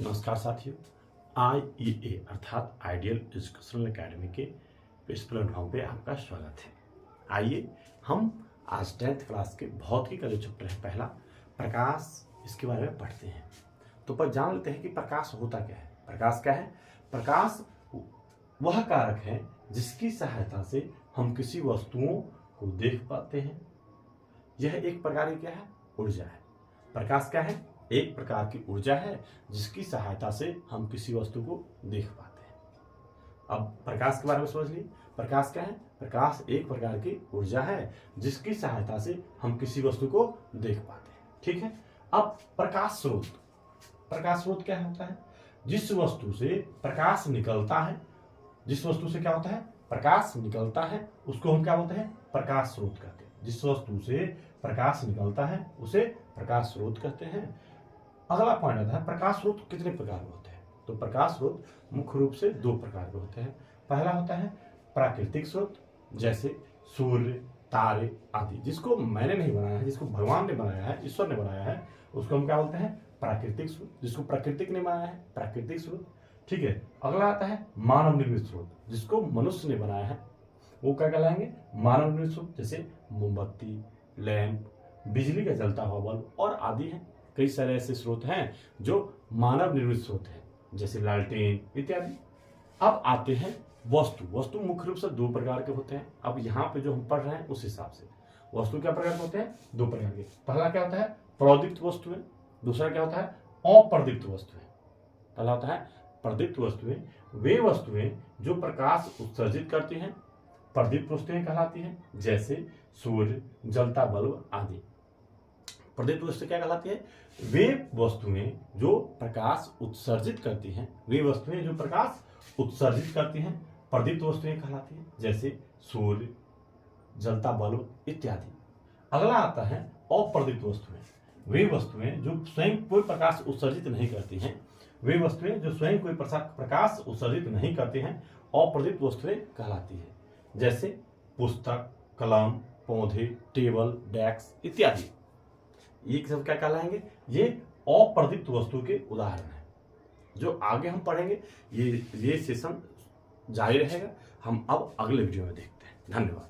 नमस्कार साथियों, आईईए अर्थात आइडियल एजुकेशनल एकेडमी के इस प्लेटफॉर्म पे आपका स्वागत है। आइए हम आज 10th क्लास के भौतिकी का जो चैप्टर है पहला प्रकाश, इसके बारे में पढ़ते हैं। तो पर जान लेते हैं कि प्रकाश होता क्या है। प्रकाश क्या है? प्रकाश वह कारक है जिसकी सहायता से हम किसी वस्तुओं को देख पाते हैं। यह एक प्रकार की क्या है? ऊर्जा है। प्रकाश क्या है? एक प्रकार की ऊर्जा है जिसकी सहायता से हम किसी वस्तु को देख पाते हैं। अब प्रकाश के बारे में समझ लीजिए। प्रकाश क्या है? प्रकाश एक प्रकार की ऊर्जा है जिसकी सहायता से हम किसी वस्तु को देख पाते हैं। ठीक है। अब प्रकाश स्रोत, प्रकाश स्रोत क्या होता है? जिस वस्तु से प्रकाश निकलता है, जिस वस्तु से क्या होता है? प्रकाश निकलता है, उसको हम क्या बोलते हैं? प्रकाश स्रोत कहते हैं। जिस वस्तु से प्रकाश निकलता है उसे प्रकाश स्रोत कहते हैं। अगला पॉइंट आता है प्रकाश स्रोत कितने प्रकार के होते हैं। तो प्रकाश स्रोत मुख्य रूप से दो प्रकार के होते हैं। पहला होता है प्राकृतिक स्रोत, जैसे सूर्य, तारे आदि, जिसको मैंने नहीं बनाया है, जिसको भगवान ने बनाया है, ईश्वर ने बनाया है, उसको हम क्या बोलते हैं? प्राकृतिक स्रोत। जिसको प्राकृतिक ने बनाया है, प्राकृतिक स्रोत। ठीक है। अगला आता है मानव निर्मित स्रोत, जिसको मनुष्य ने बनाया है, वो क्या कहलाएंगे? मानव निर्मित स्रोत। जैसे मोमबत्ती, लैंप, बिजली का जलता हुआ बल्ब और आदि हैं। कई सारे ऐसे स्रोत हैं जो मानव निर्मित स्रोत हैं, जैसे लालटेन इत्यादि। अब आते हैं वस्तु। वस्तु मुख्य रूप से दो प्रकार के होते हैं। अब यहाँ पे जो हम पढ़ रहे हैं उस हिसाब से वस्तु क्या प्रकार के होते हैं? दो प्रकार के। पहला क्या होता है? प्रदीप्त वस्तुएं। दूसरा क्या होता है? अप्रदीप्त वस्तुएं। पहला होता है प्रदीप्त वस्तुएं, वे वस्तुएं जो प्रकाश उत्सर्जित करती हैं, प्रदीप्त वस्तुएं कहलाती हैं, जैसे सूर्य, जलता बल्ब आदि। प्रदीप्त वस्तु क्या कहलाती है? वे वस्तुएं जो प्रकाश उत्सर्जित करती हैं, वे वस्तुएं जो प्रकाश उत्सर्जित करती हैं प्रदीप्त वस्तुएं कहलाती हैं, जैसे सूर्य, जलता बल्ब इत्यादि। अगला आता है अप्रदीप्त वस्तुएं। वे वस्तुएं जो स्वयं कोई प्रकाश उत्सर्जित नहीं करती हैं, वे वस्तुएं जो स्वयं कोई प्रकाश उत्सर्जित नहीं करती हैं, अप्रदीप्त वस्तुएं कहलाती है, जैसे पुस्तक, कलम, पौधे, टेबल, डेस्क इत्यादि। ये सब क्या कहलाएंगे? ये अप्रदीप्त वस्तु के उदाहरण हैं। जो आगे हम पढ़ेंगे, ये सेशन जारी रहेगा। हम अब अगले वीडियो में देखते हैं। धन्यवाद।